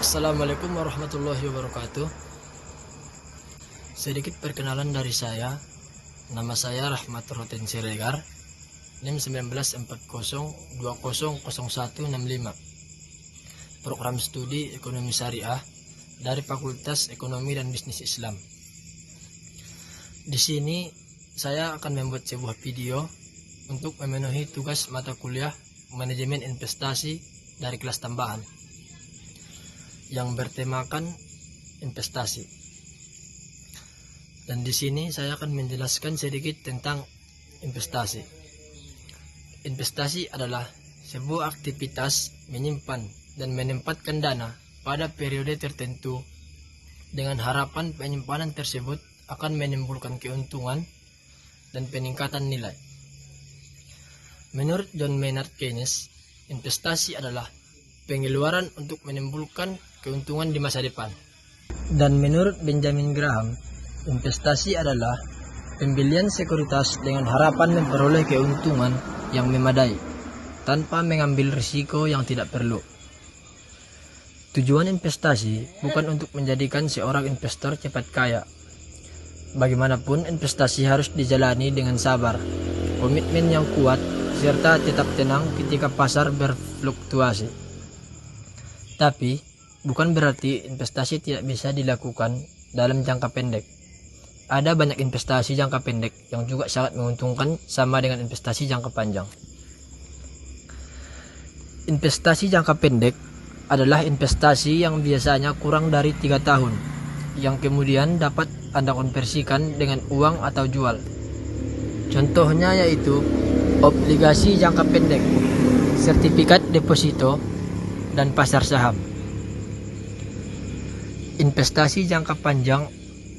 Assalamualaikum warahmatullahi wabarakatuh. Sedikit perkenalan dari saya. Nama saya Rahmat Roten Siregar, NIM 1940200165. Program studi Ekonomi Syariah dari Fakultas Ekonomi dan Bisnis Islam. Di sini saya akan membuat sebuah video untuk memenuhi tugas mata kuliah Manajemen Investasi dari kelas tambahan yang bertemakan investasi. Dan di sini saya akan menjelaskan sedikit tentang investasi. Investasi adalah sebuah aktivitas menyimpan dan menempatkan dana pada periode tertentu dengan harapan penyimpanan tersebut akan menimbulkan keuntungan dan peningkatan nilai. Menurut John Maynard Keynes, investasi adalah pengeluaran untuk menimbulkan keuntungan di masa depan. Dan menurut Benjamin Graham, investasi adalah pembelian sekuritas dengan harapan memperoleh keuntungan yang memadai tanpa mengambil risiko yang tidak perlu. Tujuan investasi bukan untuk menjadikan seorang investor cepat kaya. Bagaimanapun, investasi harus dijalani dengan sabar, komitmen yang kuat, serta tetap tenang ketika pasar berfluktuasi. Tapi, bukan berarti investasi tidak bisa dilakukan dalam jangka pendek. Ada banyak investasi jangka pendek yang juga sangat menguntungkan sama dengan investasi jangka panjang. Investasi jangka pendek adalah investasi yang biasanya kurang dari 3 tahun, yang kemudian dapat Anda konversikan dengan uang atau jual. Contohnya yaitu obligasi jangka pendek, sertifikat deposito, dan pasar saham. Investasi jangka panjang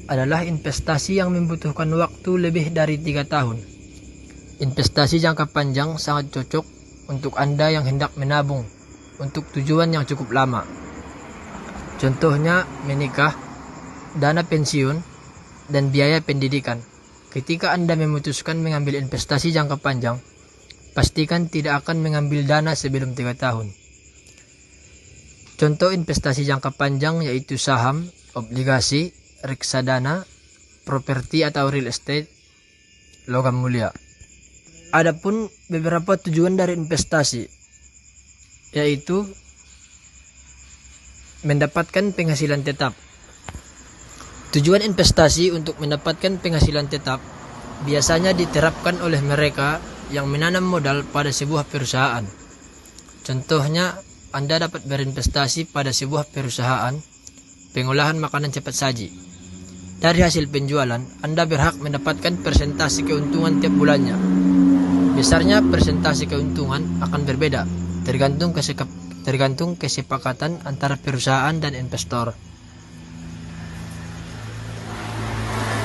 adalah investasi yang membutuhkan waktu lebih dari 3 tahun. Investasi jangka panjang sangat cocok untuk Anda yang hendak menabung untuk tujuan yang cukup lama. Contohnya menikah, dana pensiun, dan biaya pendidikan. Ketika Anda memutuskan mengambil investasi jangka panjang, pastikan tidak akan mengambil dana sebelum 3 tahun. Contoh investasi jangka panjang yaitu saham, obligasi, reksadana, properti atau real estate, logam mulia. Adapun beberapa tujuan dari investasi yaitu mendapatkan penghasilan tetap. Tujuan investasi untuk mendapatkan penghasilan tetap biasanya diterapkan oleh mereka yang menanam modal pada sebuah perusahaan. Contohnya, Anda dapat berinvestasi pada sebuah perusahaan pengolahan makanan cepat saji. Dari hasil penjualan, Anda berhak mendapatkan persentase keuntungan tiap bulannya. Besarnya persentase keuntungan akan berbeda, tergantung kesepakatan antara perusahaan dan investor.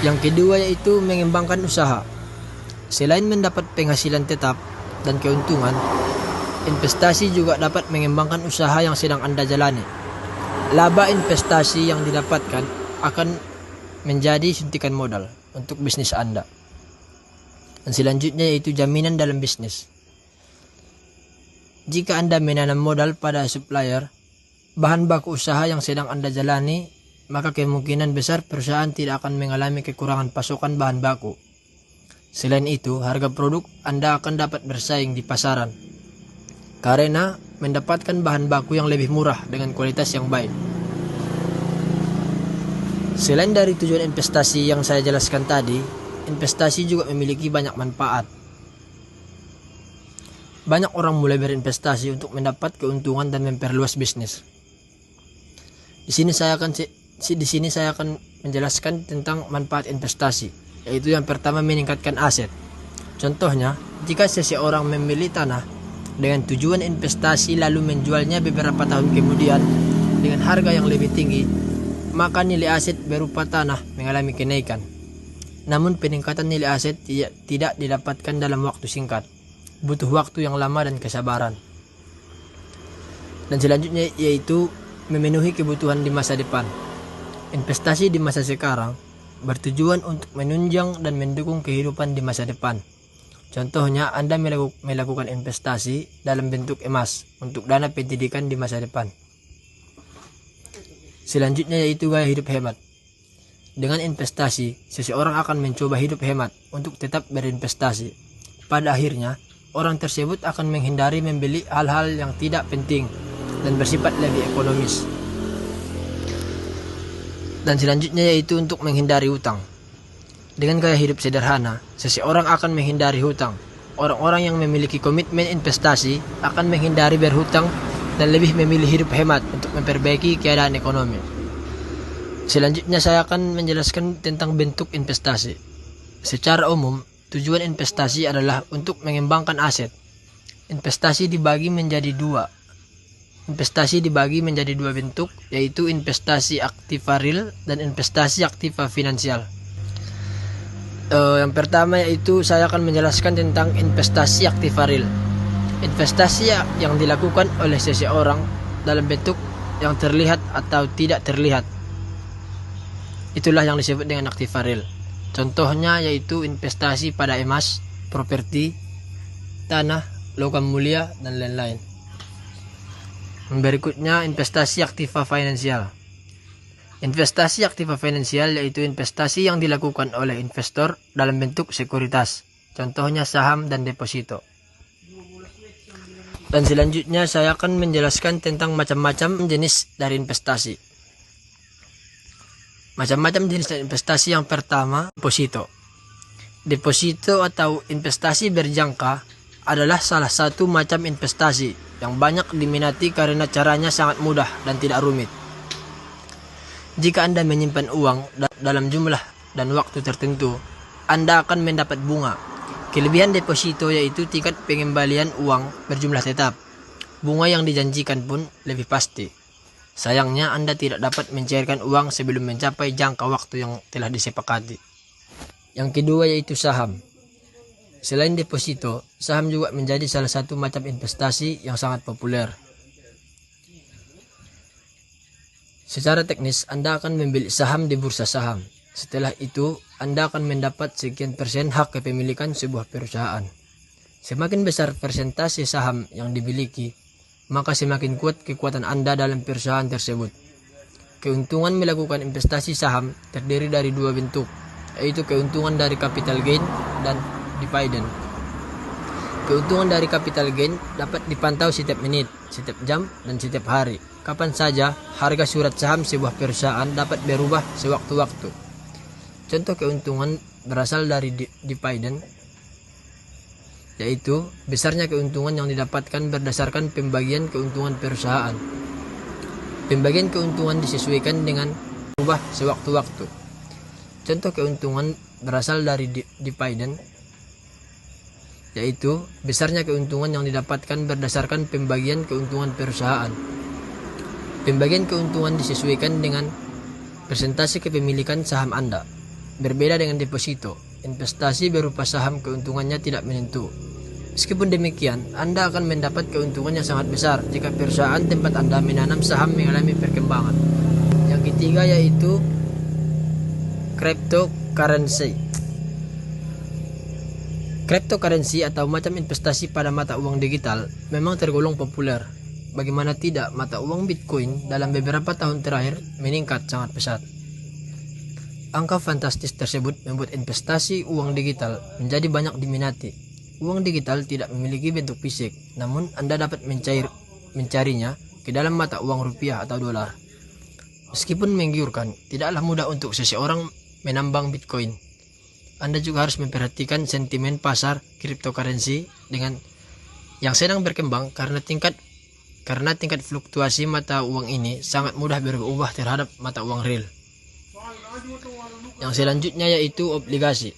Yang kedua yaitu mengembangkan usaha. Selain mendapat penghasilan tetap dan keuntungan, investasi juga dapat mengembangkan usaha yang sedang Anda jalani. Laba investasi yang didapatkan akan menjadi suntikan modal untuk bisnis Anda. Dan selanjutnya yaitu jaminan dalam bisnis. Jika Anda menanam modal pada supplier bahan baku usaha yang sedang Anda jalani, maka kemungkinan besar perusahaan tidak akan mengalami kekurangan pasokan bahan baku. Selain itu, harga produk Anda akan dapat bersaing di pasaran karena mendapatkan bahan baku yang lebih murah dengan kualitas yang baik. Selain dari tujuan investasi yang saya jelaskan tadi, investasi juga memiliki banyak manfaat. Banyak orang mulai berinvestasi untuk mendapat keuntungan dan memperluas bisnis. Di sini saya akan menjelaskan tentang manfaat investasi, yaitu yang pertama meningkatkan aset. Contohnya, jika seseorang membeli tanah dengan tujuan investasi lalu menjualnya beberapa tahun kemudian dengan harga yang lebih tinggi, maka nilai aset berupa tanah mengalami kenaikan. Namun peningkatan nilai aset tidak didapatkan dalam waktu singkat, butuh waktu yang lama dan kesabaran. Dan selanjutnya yaitu memenuhi kebutuhan di masa depan. Investasi di masa sekarang bertujuan untuk menunjang dan mendukung kehidupan di masa depan. Contohnya, Anda melakukan investasi dalam bentuk emas untuk dana pendidikan di masa depan. Selanjutnya yaitu gaya hidup hemat. Dengan investasi, seseorang akan mencoba hidup hemat untuk tetap berinvestasi. Pada akhirnya, orang tersebut akan menghindari membeli hal-hal yang tidak penting dan bersifat lebih ekonomis. Dan selanjutnya yaitu untuk menghindari hutang. Dengan gaya hidup sederhana, seseorang akan menghindari hutang. Orang-orang yang memiliki komitmen investasi akan menghindari berhutang dan lebih memilih hidup hemat untuk memperbaiki keadaan ekonomi. Selanjutnya saya akan menjelaskan tentang bentuk investasi. Secara umum, tujuan investasi adalah untuk mengembangkan aset. Investasi dibagi menjadi dua bentuk, yaitu investasi aktiva real dan investasi aktiva finansial. Yang pertama yaitu saya akan menjelaskan tentang investasi aktiva real. Investasi yang dilakukan oleh seseorang dalam bentuk yang terlihat atau tidak terlihat. Itulah yang disebut dengan aktiva real. Contohnya yaitu investasi pada emas, properti, tanah, logam mulia, dan lain-lain. Berikutnya investasi aktiva finansial. Investasi aktiva finansial yaitu investasi yang dilakukan oleh investor dalam bentuk sekuritas. Contohnya saham dan deposito. Dan selanjutnya saya akan menjelaskan tentang macam-macam jenis dari investasi. Macam-macam jenis dari investasi. Yang pertama, deposito. Deposito atau investasi berjangka adalah salah satu macam investasi yang banyak diminati karena caranya sangat mudah dan tidak rumit. Jika Anda menyimpan uang dalam jumlah dan waktu tertentu, Anda akan mendapat bunga. Kelebihan deposito yaitu tingkat pengembalian uang berjumlah tetap. Bunga yang dijanjikan pun lebih pasti. Sayangnya Anda tidak dapat mencairkan uang sebelum mencapai jangka waktu yang telah disepakati. Yang kedua yaitu saham. Selain deposito, saham juga menjadi salah satu macam investasi yang sangat populer. Secara teknis, Anda akan membeli saham di bursa saham. Setelah itu, Anda akan mendapat sekian persen hak kepemilikan sebuah perusahaan. Semakin besar persentase saham yang dimiliki, maka semakin kuat kekuatan Anda dalam perusahaan tersebut. Keuntungan melakukan investasi saham terdiri dari dua bentuk, yaitu keuntungan dari capital gain dan dividen. Keuntungan dari capital gain dapat dipantau setiap menit, setiap jam, dan setiap hari. Kapan saja harga surat saham sebuah perusahaan dapat berubah sewaktu-waktu. Contoh keuntungan berasal dari dividen, yaitu besarnya keuntungan yang didapatkan berdasarkan pembagian keuntungan perusahaan. Pembagian keuntungan disesuaikan dengan berubah sewaktu-waktu. Contoh keuntungan berasal dari dividen, yaitu besarnya keuntungan yang didapatkan berdasarkan pembagian keuntungan perusahaan. Pembagian keuntungan disesuaikan dengan persentase kepemilikan saham Anda. Berbeda dengan deposito, investasi berupa saham keuntungannya tidak menentu. Meskipun demikian, Anda akan mendapat keuntungan yang sangat besar jika perusahaan tempat Anda menanam saham mengalami perkembangan. Yang ketiga yaitu cryptocurrency. Cryptocurrency atau macam investasi pada mata uang digital memang tergolong populer. Bagaimana tidak, mata uang Bitcoin dalam beberapa tahun terakhir meningkat sangat pesat. Angka fantastis tersebut membuat investasi uang digital menjadi banyak diminati. Uang digital tidak memiliki bentuk fisik, namun Anda dapat mencarinya ke dalam mata uang rupiah atau dolar. Meskipun menggiurkan, tidaklah mudah untuk seseorang menambang Bitcoin. Anda juga harus memperhatikan sentimen pasar cryptocurrency dengan yang sedang berkembang karena tingkat fluktuasi mata uang ini sangat mudah berubah terhadap mata uang real. Yang selanjutnya yaitu obligasi.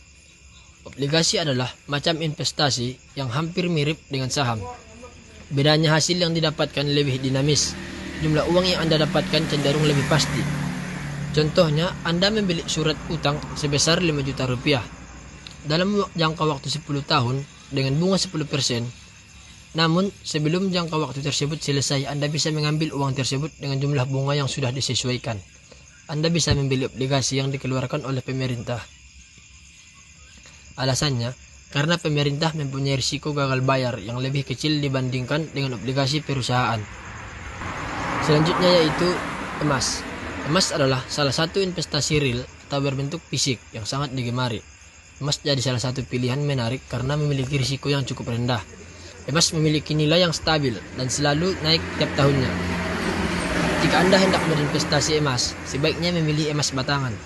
Obligasi adalah macam investasi yang hampir mirip dengan saham. Bedanya hasil yang didapatkan lebih dinamis. Jumlah uang yang Anda dapatkan cenderung lebih pasti. Contohnya, Anda membeli surat utang sebesar 5 juta rupiah. Dalam jangka waktu 10 tahun dengan bunga 10%. Namun, sebelum jangka waktu tersebut selesai, Anda bisa mengambil uang tersebut dengan jumlah bunga yang sudah disesuaikan. Anda bisa membeli obligasi yang dikeluarkan oleh pemerintah. Alasannya, karena pemerintah mempunyai risiko gagal bayar yang lebih kecil dibandingkan dengan obligasi perusahaan. Selanjutnya yaitu emas. Emas adalah salah satu investasi real atau berbentuk fisik yang sangat digemari. Emas jadi salah satu pilihan menarik karena memiliki risiko yang cukup rendah. Emas memiliki nilai yang stabil dan selalu naik tiap tahunnya. Jika Anda hendak berinvestasi emas, sebaiknya memilih emas batangan.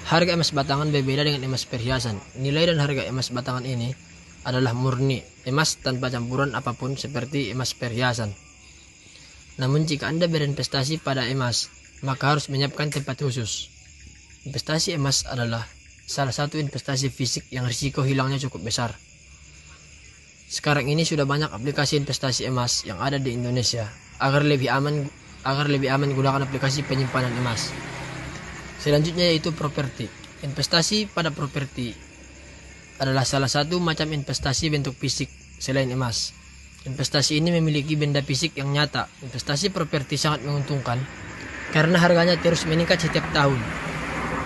Harga emas batangan berbeda dengan emas perhiasan. Nilai dan harga emas batangan ini adalah murni, emas tanpa campuran apapun seperti emas perhiasan. Namun jika Anda berinvestasi pada emas, maka harus menyiapkan tempat khusus. Investasi emas adalah salah satu investasi fisik yang risiko hilangnya cukup besar. Sekarang ini sudah banyak aplikasi investasi emas yang ada di Indonesia. Agar lebih aman gunakan aplikasi penyimpanan emas. Selanjutnya yaitu properti. Investasi pada properti adalah salah satu macam investasi bentuk fisik selain emas. Investasi ini memiliki benda fisik yang nyata. Investasi properti sangat menguntungkan karena harganya terus meningkat setiap tahun.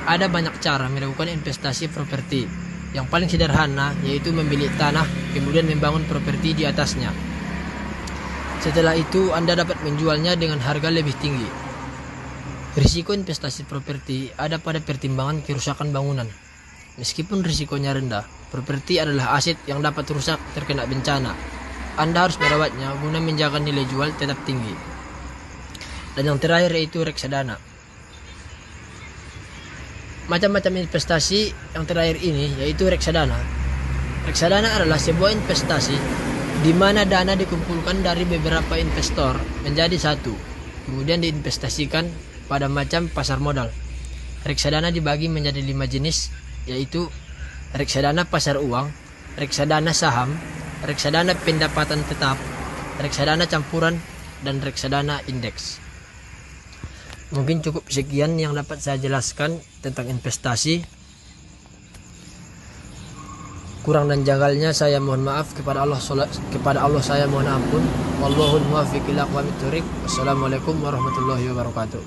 Ada banyak cara melakukan investasi properti. Yang paling sederhana yaitu membeli tanah kemudian membangun properti di atasnya. Setelah itu Anda dapat menjualnya dengan harga lebih tinggi. Risiko investasi properti ada pada pertimbangan kerusakan bangunan. Meskipun risikonya rendah, properti adalah aset yang dapat rusak terkena bencana. Anda harus merawatnya guna menjaga nilai jual tetap tinggi. Dan yang terakhir yaitu reksadana. Macam-macam investasi yang terakhir ini yaitu reksadana. Reksadana adalah sebuah investasi di mana dana dikumpulkan dari beberapa investor menjadi satu, kemudian diinvestasikan pada macam pasar modal. Reksadana dibagi menjadi 5 jenis, yaitu reksadana pasar uang, reksadana saham, reksadana pendapatan tetap, reksadana campuran, dan reksadana indeks. Mungkin cukup sekian yang dapat saya jelaskan tentang investasi. Kurang dan janggalnya saya mohon maaf, kepada Allah saya mohon ampun. Wallahul muwaffiq ila aqwamit thoriq. Wassalamualaikum warahmatullahi wabarakatuh.